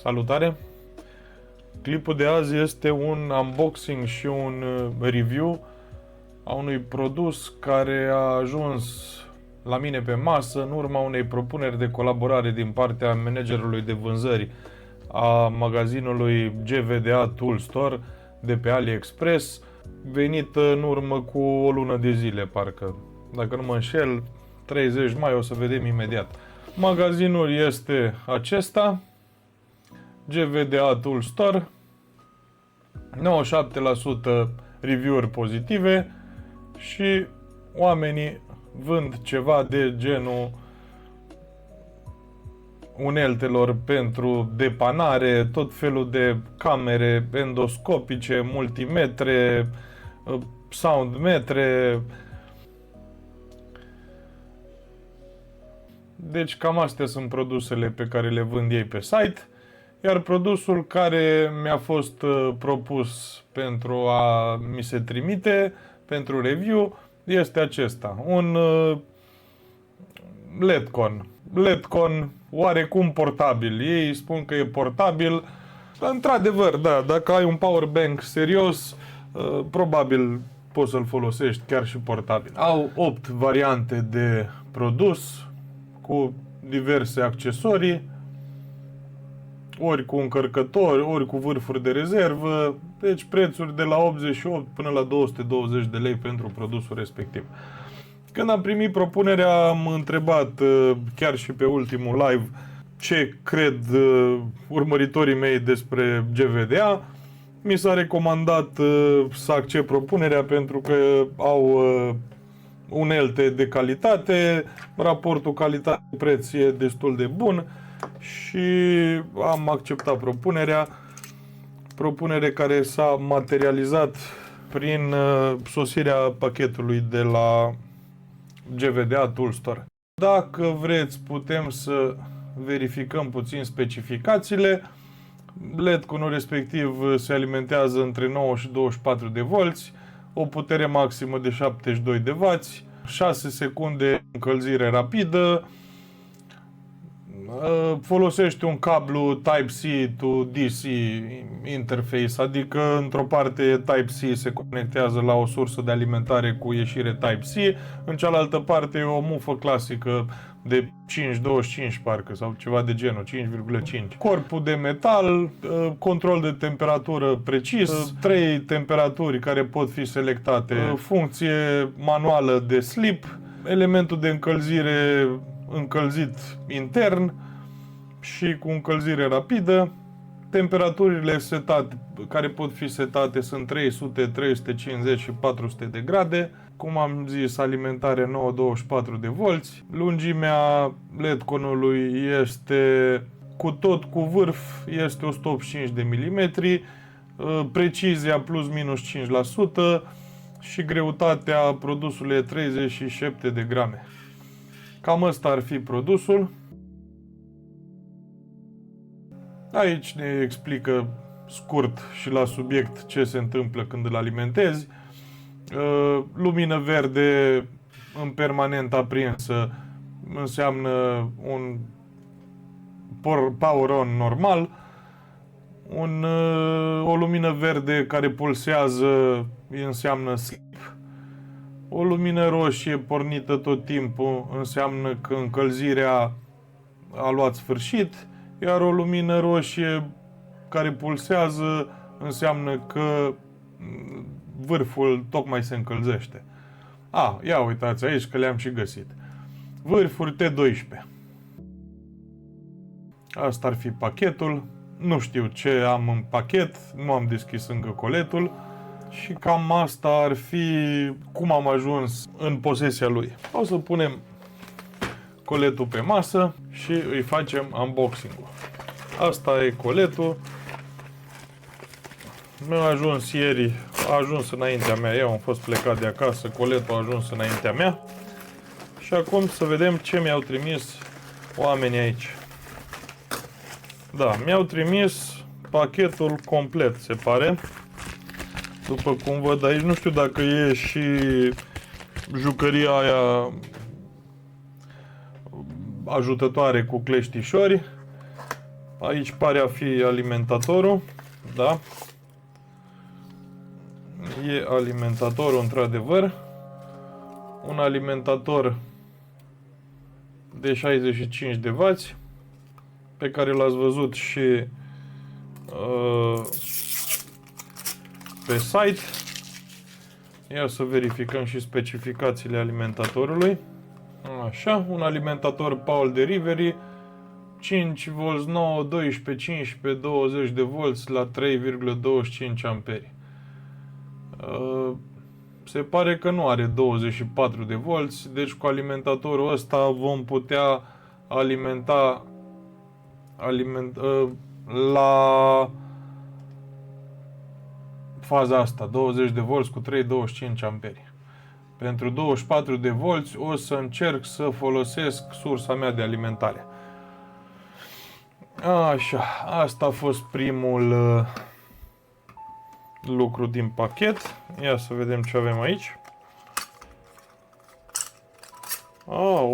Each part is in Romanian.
Salutare! Clipul de azi este un unboxing și un review a unui produs care a ajuns la mine pe masă în urma unei propuneri de colaborare din partea managerului de vânzări a magazinului GVDA Tool Store de pe AliExpress, venit în urmă cu o lună de zile, parcă. Dacă nu mă înșel, 30 mai, o să vedem imediat. Magazinul este acesta, GVDA Tool Store, 97% review-uri pozitive și oamenii vând ceva de genul uneltelor pentru depanare, tot felul de camere endoscopice, multimetre, soundmetre. Deci cam astea sunt produsele pe care le vând ei pe site. Iar produsul care mi-a fost propus pentru a mi se trimite pentru review este acesta, un LEDCON. LEDCON oarecum portabil. Ei spun că e portabil. Într-adevăr, da, dacă ai un powerbank serios, probabil poți să-l folosești chiar și portabil. Au 8 variante de produs cu diverse accesorii, ori cu încărcători, ori cu vârfuri de rezervă, deci prețuri de la 88 până la 220 de lei pentru produsul respectiv. Când am primit propunerea, am întrebat chiar și pe ultimul live ce cred urmăritorii mei despre GVDA. Mi s-a recomandat să accept propunerea pentru că au unelte de calitate, raportul calitate-preț e destul de bun și am acceptat propunere care s-a materializat prin sosirea pachetului de la GVDA Tool Store. Dacă vreți, putem să verificăm puțin specificațiile. LED-conul respectiv se alimentează între 9 și 24 de volți, o putere maximă de 72 de W, 6 secunde încălzire rapidă, folosește un cablu Type-C to DC interface, adică într-o parte Type-C se conectează la o sursă de alimentare cu ieșire Type-C, în cealaltă parte e o mufă clasică de 5,25 parcă sau ceva de genul, 5,5. Corpul de metal, control de temperatură precis, 3 temperaturi care pot fi selectate, funcție manuală de sleep, elementul de încălzire încălzit intern și cu încălzire rapidă. Temperaturile setate, care pot fi setate sunt 300, 350 și 400 de grade. Cum am zis, alimentare 9-24 de volți. Lungimea LED-conului este cu vârf este 185 de milimetri, precizia plus minus 5% și greutatea produsului e 37 de grame. Cam ăsta ar fi produsul. Aici ne explică scurt și la subiect ce se întâmplă când îl alimentezi. Lumină verde în permanent aprinsă înseamnă un power on normal. O lumină verde care pulsează înseamnă sleep. O lumină roșie pornită tot timpul înseamnă că încălzirea a luat sfârșit, iar o lumină roșie care pulsează înseamnă că vârful tocmai se încălzește. Ia uitați aici că le-am și găsit. Vârfuri T12. Asta ar fi pachetul. Nu știu ce am în pachet, nu am deschis încă coletul. Și cam asta ar fi cum am ajuns în posesia lui. O să punem coletul pe masă și îi facem unboxing-ul. Asta e coletul. Mi-a ajuns ieri, a ajuns înaintea mea. Eu am fost plecat de acasă, coletul a ajuns înaintea mea. Și acum să vedem ce mi-au trimis oamenii aici. Da, mi-au trimis pachetul complet, se pare. După cum văd aici, nu știu dacă e și jucăria aia ajutătoare cu cleștișori. Aici pare a fi alimentatorul, da? E alimentatorul într-adevăr. Un alimentator de 65 de W pe care l-ați văzut și pe site. Ia să verificăm și specificațiile alimentatorului. Așa, un alimentator Power Delivery 5V 9, 12, 15, 20 de volți la 3,25 amperi. Se pare că nu are 24 de volți, deci cu alimentatorul ăsta vom putea alimenta la faza asta, 20 de volți cu 3,25 amperi. Pentru 24 de volți o să încerc să folosesc sursa mea de alimentare. Așa, asta a fost primul lucru din pachet. Ia să vedem ce avem aici.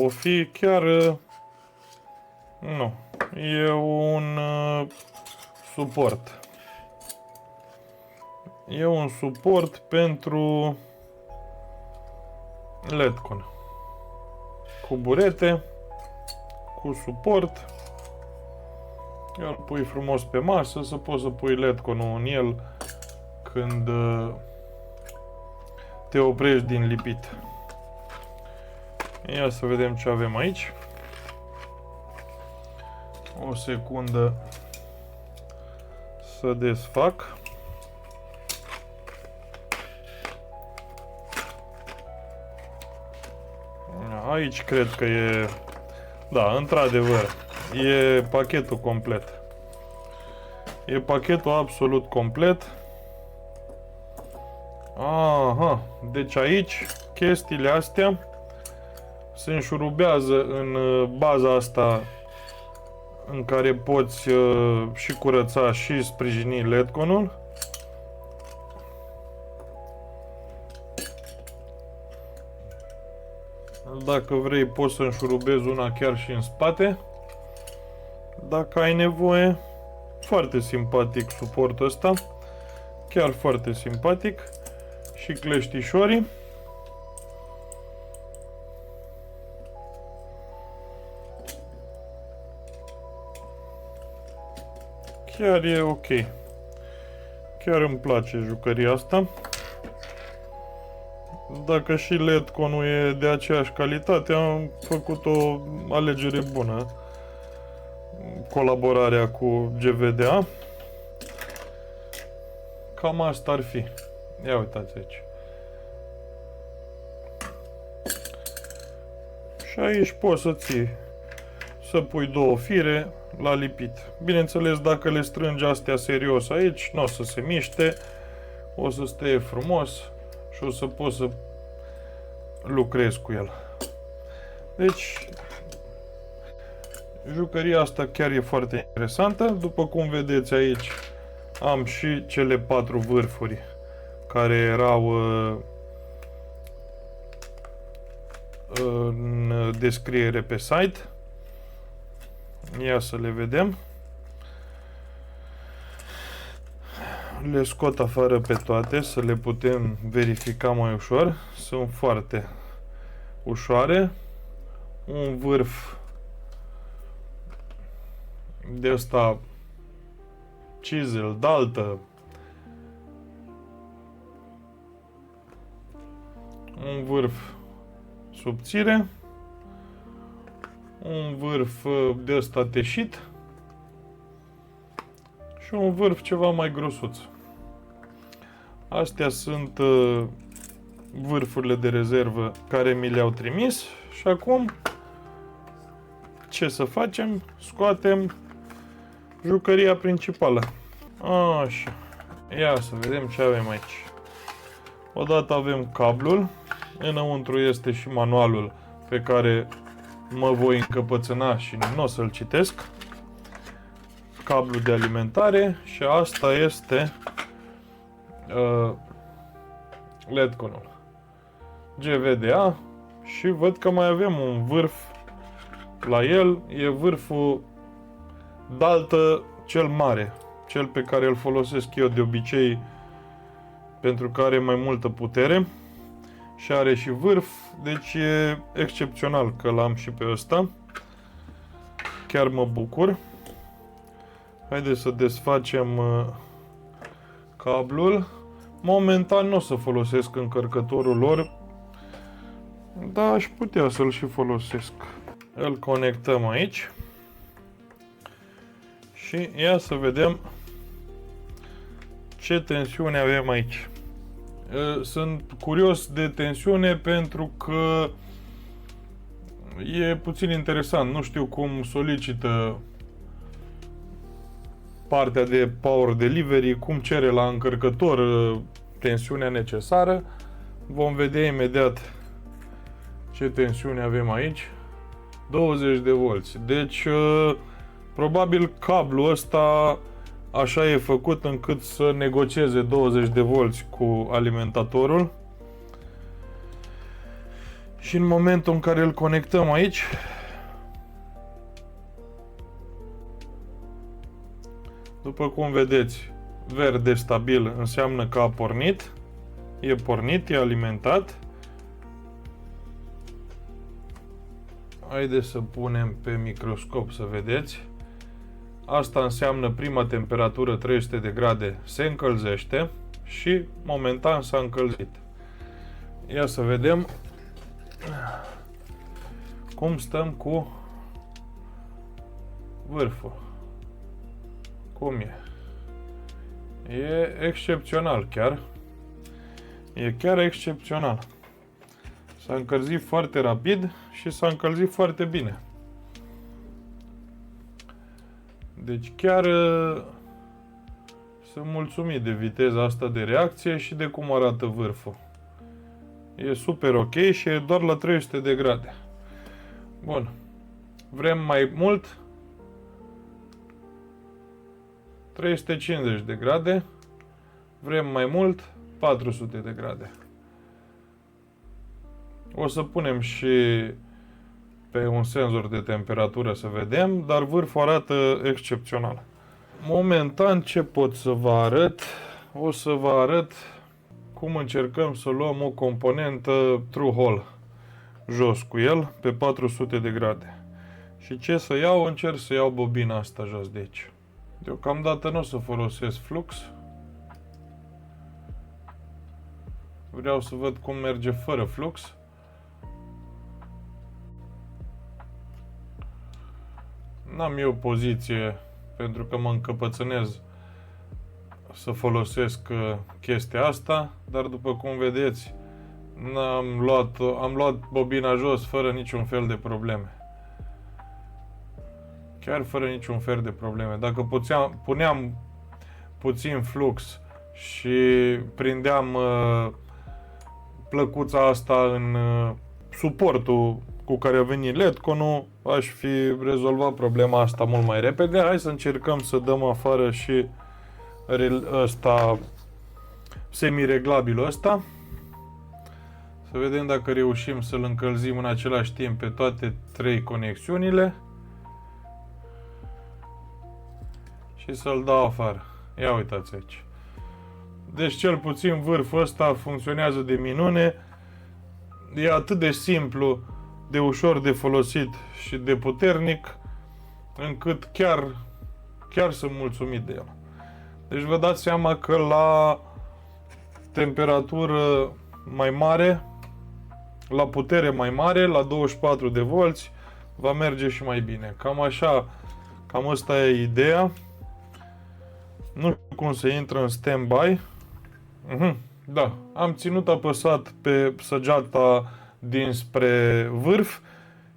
O fi chiar... nu, e un suport. E un suport pentru LED-con. Cu burete, cu suport. Îl pui frumos pe masă, să poți să pui LED-conul în el când te oprești din lipit. Ia să vedem ce avem aici. O secundă să desfac. Aici cred că e... da, într-adevăr, e pachetul complet. E pachetul absolut complet. Aha, deci aici chestiile astea se înșurubează în baza asta în care poți și curăța și sprijini LED-conul. Dacă vrei poți să înșurubezi una chiar și în spate. Dacă ai nevoie. Foarte simpatic suportul ăsta. Chiar foarte simpatic. Și cleștișorii. Chiar e ok. Chiar îmi place jucăria asta. Dacă și LED-conul e de aceeași calitate, am făcut o alegere bună. Colaborarea cu GVDA. Cam asta ar fi. Ia uitați aici. Și aici poți să ții, să pui două fire la lipit. Bineînțeles, dacă le strângi astea serios aici, nu o să se miște, o să stea frumos și o să poți să lucrezi cu el. Deci, jucăria asta chiar e foarte interesantă. După cum vedeți aici, am și cele 4 vârfuri care erau în descriere pe site. Ia să le vedem. Le scot afară pe toate să le putem verifica mai ușor. Sunt foarte ușoare. Un vârf de ăsta chisel, daltă. Un vârf subțire. Un vârf de ăsta teșit. Și un vârf ceva mai grosuț. Astea sunt vârfurile de rezervă care mi le-au trimis. Și acum ce să facem? Scoatem jucăria principală. Așa. Ia să vedem ce avem aici. Odată avem cablul. Înăuntru este și manualul pe care mă voi încăpățâna și nu o să-l citesc. Cablu de alimentare și asta este LED-conul GVDA și văd că mai avem un vârf la el. E vârful daltă cel mare, cel pe care îl folosesc eu de obicei pentru că are mai multă putere și are și vârf, deci e excepțional că l-am și pe ăsta. Chiar mă bucur. Haideți să desfacem cablul. Momentan nu o să folosesc încărcătorul lor, dar aș putea să-l și folosesc. Îl conectăm aici și ia să vedem ce tensiune avem aici. Sunt curios de tensiune pentru că e puțin interesant. Nu știu cum solicită partea de power delivery, cum cere la încărcător tensiunea necesară. Vom vedea imediat ce tensiune avem aici. 20 de volți. Deci, probabil cablul ăsta așa e făcut încât să negocieze 20 de volți cu alimentatorul. Și în momentul în care îl conectăm aici, după cum vedeți, verde stabil înseamnă că a pornit. E pornit, e alimentat. Haideți să punem pe microscop să vedeți. Asta înseamnă prima temperatură 300 de grade se încălzește și momentan s-a încălzit. Ia să vedem cum stăm cu vârful. Cum e? E excepțional chiar. E chiar excepțional. S-a încălzit foarte rapid și s-a încălzit foarte bine. Deci chiar sunt mulțumit de viteza asta de reacție și de cum arată vârful. E super ok și e doar la 300 de grade. Bun. Vrem mai mult? 350 de grade. Vrem mai mult? 400 de grade. O să punem și pe un senzor de temperatură să vedem, dar vârful arată excepțional. Momentan ce pot să vă arăt? O să vă arăt cum încercăm să luăm o componentă True Hole jos cu el pe 400 de grade. Și ce să iau? Încerc să iau bobina asta jos de aici. Deocamdată nu o să folosesc flux. Vreau să văd cum merge fără flux. N-am eu poziție pentru că mă încăpățânez să folosesc chestia asta, dar după cum vedeți, am luat bobina jos fără niciun fel de probleme. Chiar fără niciun fel de probleme. Dacă puneam puțin flux și prindeam plăcuța asta în suportul cu care a venit LED-conul, aș fi rezolvat problema asta mult mai repede. Hai să încercăm să dăm afară și ăsta, semireglabilul ăsta. Să vedem dacă reușim să-l încălzim în același timp pe toate 3 conexiunile. Și să-l dau afară. Ia uitați aici. Deci cel puțin vârful ăsta funcționează de minune. E atât de simplu, de ușor de folosit și de puternic, încât chiar sunt mulțumit de el. Deci vă dați seama că la temperatură mai mare, la putere mai mare, la 24 de volți, va merge și mai bine. Cam așa, cam asta e ideea. Nu știu cum se intră în standby. Da, am ținut apăsat pe săgeata dinspre vârf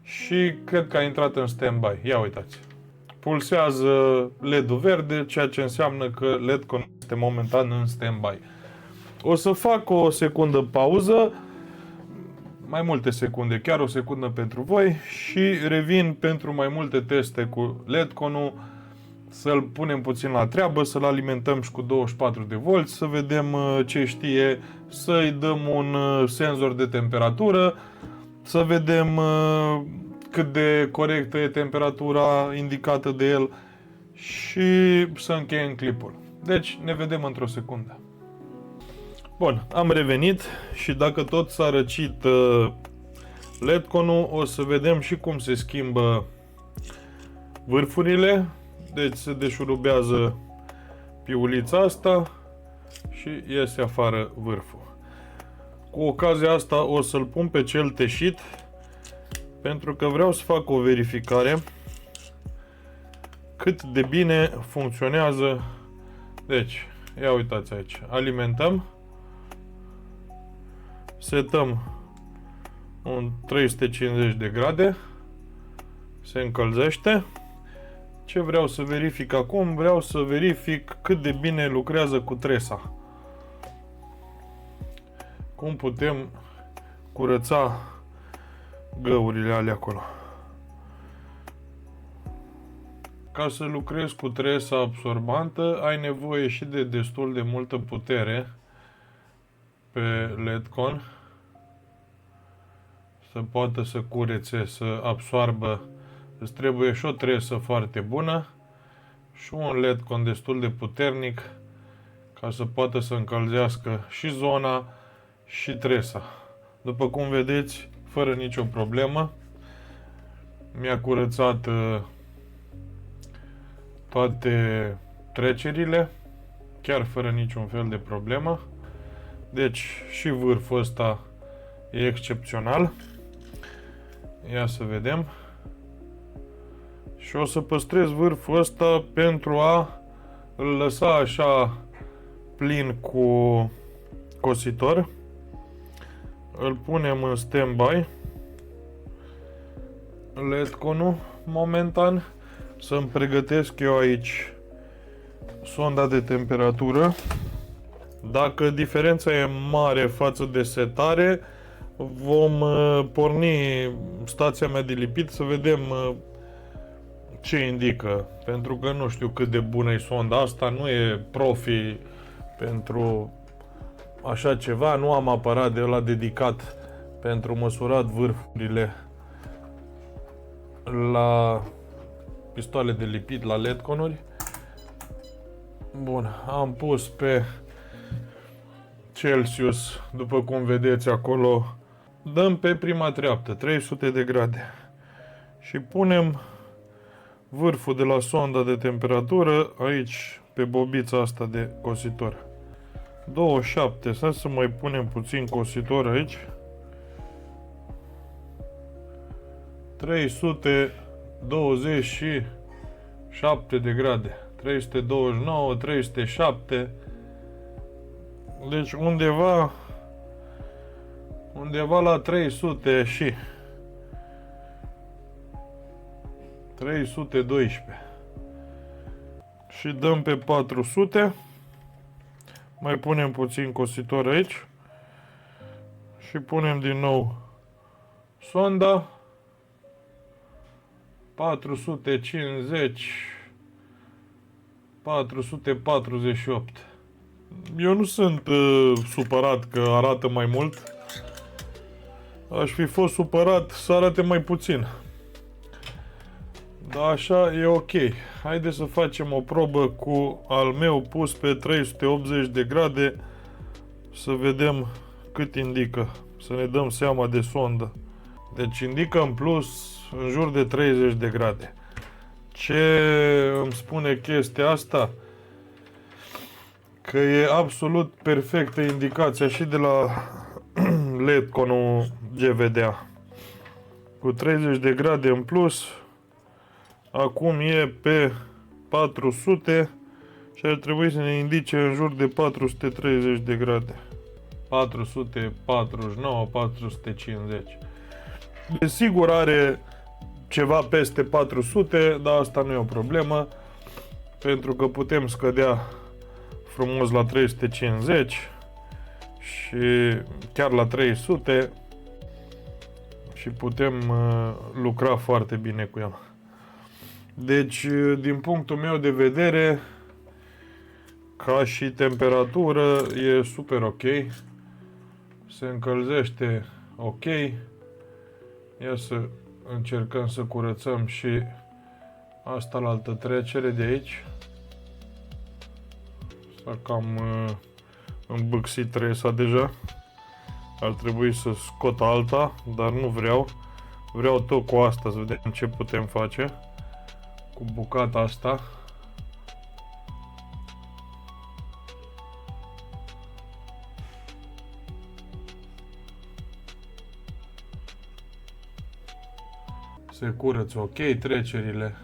și cred că a intrat în standby. Ia uitați. Pulsează LED-ul verde, ceea ce înseamnă că LED-conul este momentan în standby. O să fac o secundă pauză, mai multe secunde, chiar o secundă pentru voi și revin pentru mai multe teste cu LED-conul, să-l punem puțin la treabă, să-l alimentăm și cu 24 de volți, să vedem ce știe, să-i dăm un senzor de temperatură, să vedem cât de corectă e temperatura indicată de el și să încheiem clipul. Deci ne vedem într-o secundă. Bun, am revenit și dacă tot s-a răcit LED-conul, o să vedem și cum se schimbă vârfurile. Deci se deșurubează piulița asta și iese afară vârful. Cu ocazia asta o să-l pun pe cel teșit pentru că vreau să fac o verificare cât de bine funcționează. Deci, ia uitați aici, alimentăm, setăm un 350 de grade, se încălzește. Ce vreau să verific acum? Vreau să verific cât de bine lucrează cu tresa. Cum putem curăța găurile alea acolo. Ca să lucrezi cu tresa absorbantă, ai nevoie și de destul de multă putere pe LED-con să poată să curețe, să absoarbă. Îți trebuie și o tresă foarte bună și un LED-con destul de puternic ca să poată să încălzească și zona și tresa. După cum vedeți, fără nicio problemă, mi-a curățat toate trecerile, chiar fără niciun fel de problemă. Deci și vârful ăsta e excepțional. Ia să vedem. Și o să păstrez vârful ăsta pentru a îl lăsa așa plin cu cositor. Îl punem în stand-by. LED-conul momentan. Să-mi pregătesc eu aici sonda de temperatură. Dacă diferența e mare față de setare, vom porni stația mea de lipit să vedem ce indică. Pentru că nu știu cât de bună e sonda asta, nu e profi pentru așa ceva, nu am aparat de ăla dedicat pentru măsurat vârfurile la pistoale de lipit, la LED-conuri. Bun, am pus pe Celsius, după cum vedeți acolo, dăm pe prima treaptă, 300 de grade și punem vârful de la sonda de temperatură aici, pe bobița asta de cositor. 27, să mai punem puțin cositor aici. 327 de grade. 329, 307. Deci undeva la 300 și 312. Și dăm pe 400. Mai punem puțin cositor aici. Și punem din nou sonda. 450, 448. Eu nu sunt supărat că arată mai mult. Aș fi fost supărat să arate mai puțin. Dar așa e ok. Haideți să facem o probă cu al meu pus pe 380 de grade. Să vedem cât indică. Să ne dăm seama de sondă. Deci indică în plus în jur de 30 de grade. Ce îmi spune chestia asta? Că e absolut perfectă indicația și de la LED-conul GVDA. Cu 30 de grade în plus, acum e pe 400 și ar trebui să ne indice în jur de 430 de grade. 449, 450. Desigur are ceva peste 400, dar asta nu e o problemă, pentru că putem scădea frumos la 350 și chiar la 300 și putem lucra foarte bine cu el. Deci, din punctul meu de vedere, ca și temperatură, e super ok. Se încălzește ok. Ia să încercăm să curățăm și asta la altă trecere de aici. S-a cam îmbâxit tresa deja. Ar trebui să scot alta, dar nu vreau. Vreau tot cu asta să vedem ce putem face cu bucata asta. Se curăță ok trecerile,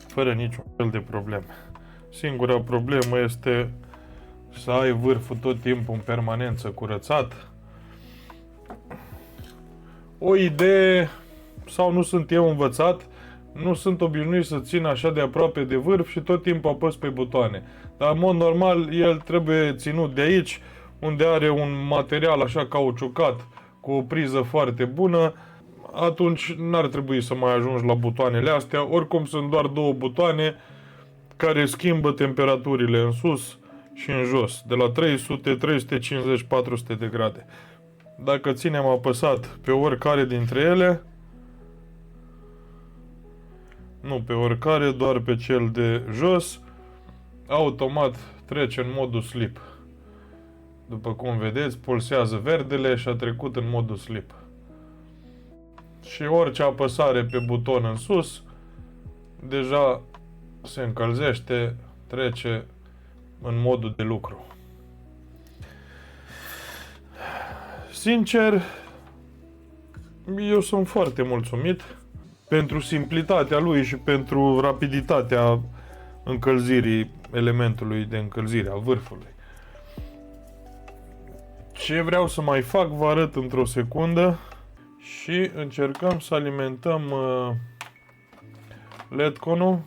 fără niciun fel de probleme. Singura problemă este să ai vârful tot timpul în permanență curățat. O idee, sau nu sunt eu învățat, nu sunt obișnuit să țin așa de aproape de vârf și tot timpul apăs pe butoane. Dar în mod normal el trebuie ținut de aici, unde are un material așa cauciucat cu o priză foarte bună. Atunci n-ar trebui să mai ajungi la butoanele astea. Oricum sunt doar două butoane care schimbă temperaturile în sus și în jos, de la 300, 350, 400 de grade. Dacă ținem apăsat pe oricare dintre ele, nu pe oricare, doar pe cel de jos, automat trece în modul sleep. După cum vedeți, pulsează verdele și a trecut în modul sleep. Și orice apăsare pe buton în sus, deja se încălzește, trece în modul de lucru. Sincer, eu sunt foarte mulțumit pentru simplitatea lui și pentru rapiditatea încălzirii elementului de încălzire a vârfului. Ce vreau să mai fac vă arăt într-o secundă și încercăm să alimentăm LED-conul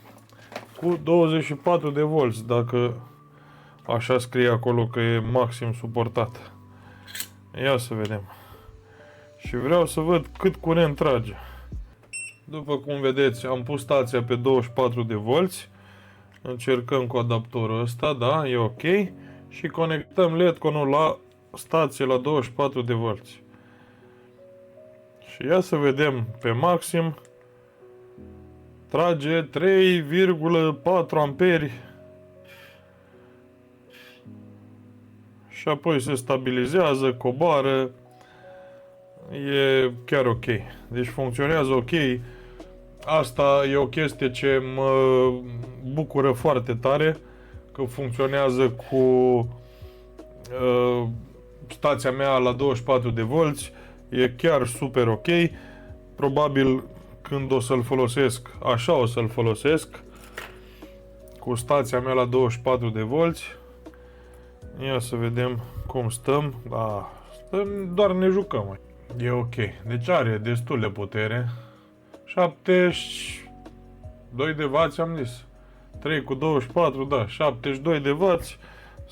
cu 24 de volți, dacă așa scrie acolo că e maxim suportat. Ia să vedem. Și vreau să văd cât curent trage. După cum vedeți, am pus stația pe 24 de volți. Încercăm cu adaptorul ăsta, da, e ok. Și conectăm LED-conul la stație la 24 de volți. Și ia să vedem pe maxim. Trage 3,4 amperi. Și apoi se stabilizează, coboară. E chiar ok. Deci funcționează ok. Asta e o chestie ce mă bucură foarte tare, că funcționează cu stația mea la 24 de volți. E chiar super ok. Probabil când o să-l folosesc, așa o să-l folosesc, cu stația mea la 24 de volți. Ia să vedem cum stăm. Da, stăm, doar ne jucăm. E ok. Deci are destul de putere. 72 de W am zis. 3 cu 24, da, 72 de W.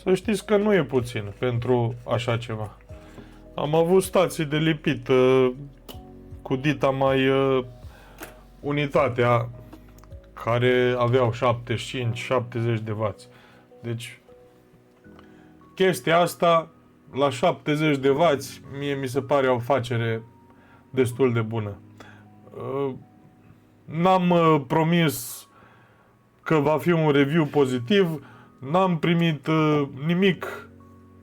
Să știți că nu e puțin pentru așa ceva. Am avut stații de lipit cu dita mai unitatea care aveau 75-70 de W. Deci chestia asta la 70 de W mie mi se pare o afacere destul de bună. N-am promis că va fi un review pozitiv, n-am primit nimic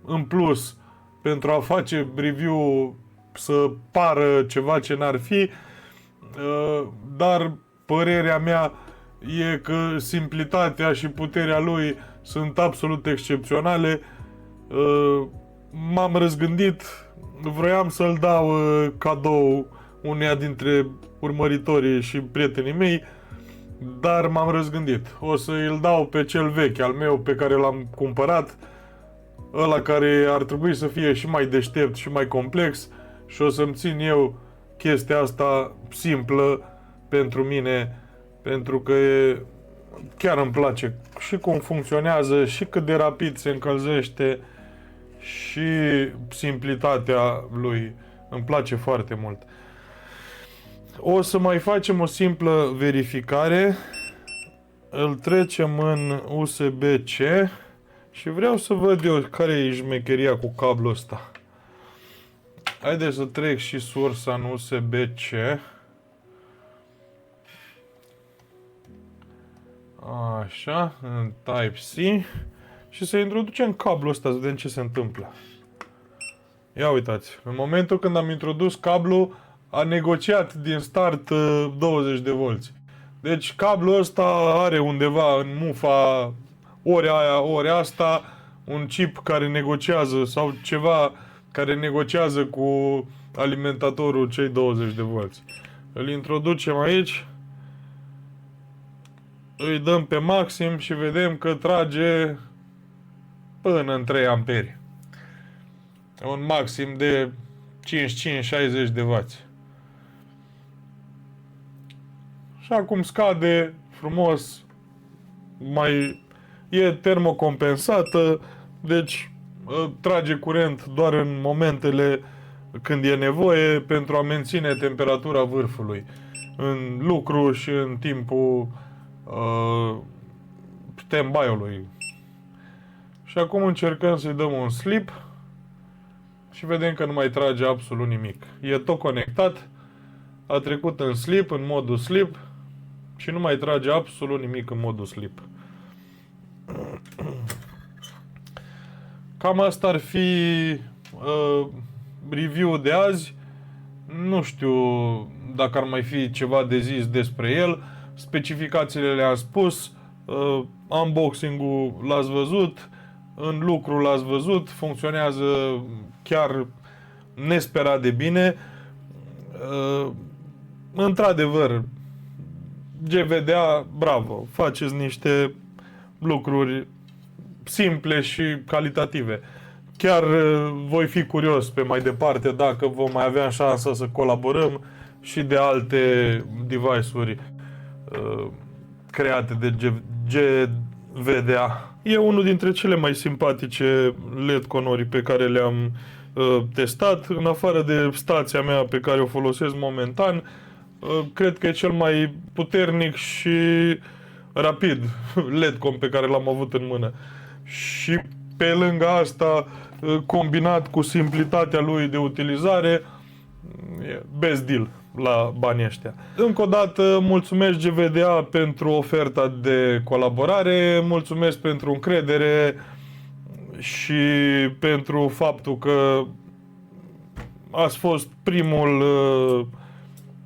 în plus pentru a face review să pară ceva ce n-ar fi, dar părerea mea e că simplitatea și puterea lui sunt absolut excepționale. M-am răzgândit, vroiam să-l dau cadou uneia dintre urmăritorii și prietenii mei, dar m-am răzgândit. O să îl dau pe cel vechi al meu pe care l-am cumpărat, ăla care ar trebui să fie și mai deștept și mai complex, și o să-mi țin eu chestia asta simplă pentru mine, pentru că chiar îmi place și cum funcționează, și cât de rapid se încălzește, și simplitatea lui. Îmi place foarte mult. O să mai facem o simplă verificare. Îl trecem în USB-C și vreau să văd eu care e șmecheria cu cablul ăsta. Haideți să trec și sursa în USB-C. Așa, în Type-C. Și să introducem cablul ăsta, să vedem ce se întâmplă. Ia uitați, în momentul când am introdus cablul, a negociat din start 20 de volți. Deci cablul ăsta are undeva în mufa ori aia, ori asta, un chip care negociază sau ceva care negociază cu alimentatorul cei 20 de volți. Îl introducem aici, îi dăm pe maxim și vedem că trage până în 3 amperi. Un maxim de 55-60 de W. Și acum scade frumos, e termocompensată, deci trage curent doar în momentele când e nevoie pentru a menține temperatura vârfului în lucru și în timpul stand-by-ului. Și acum încercăm să-i dăm un sleep și vedem că nu mai trage absolut nimic. E tot conectat, a trecut în sleep, în modul sleep și nu mai trage absolut nimic în modul sleep. Cam asta ar fi review-ul de azi. Nu știu dacă ar mai fi ceva de zis despre el. Specificațiile le-am spus, unboxing-ul l-ați văzut, în lucru l-ați văzut, funcționează chiar nesperat de bine. Într-adevăr, GVDA, bravo, faceți niște lucruri simple și calitative. Chiar voi fi curios pe mai departe dacă vom mai avea șansa să colaborăm și de alte device-uri create de GVDA. E unul dintre cele mai simpatice LED-conori pe care le-am testat. În afară de stația mea pe care o folosesc momentan, cred că e cel mai puternic și rapid LED-con pe care l-am avut în mână. Și pe lângă asta, combinat cu simplitatea lui de utilizare, best deal la banii ăștia. Încă o dată, mulțumesc GVDA pentru oferta de colaborare, mulțumesc pentru încredere și pentru faptul că ați fost primul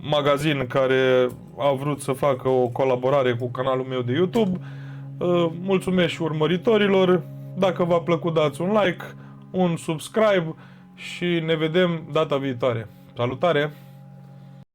magazin care a vrut să facă o colaborare cu canalul meu de YouTube. Mulțumesc și urmăritorilor. Dacă v-a plăcut, dați un like, un subscribe și ne vedem data viitoare. Salutare!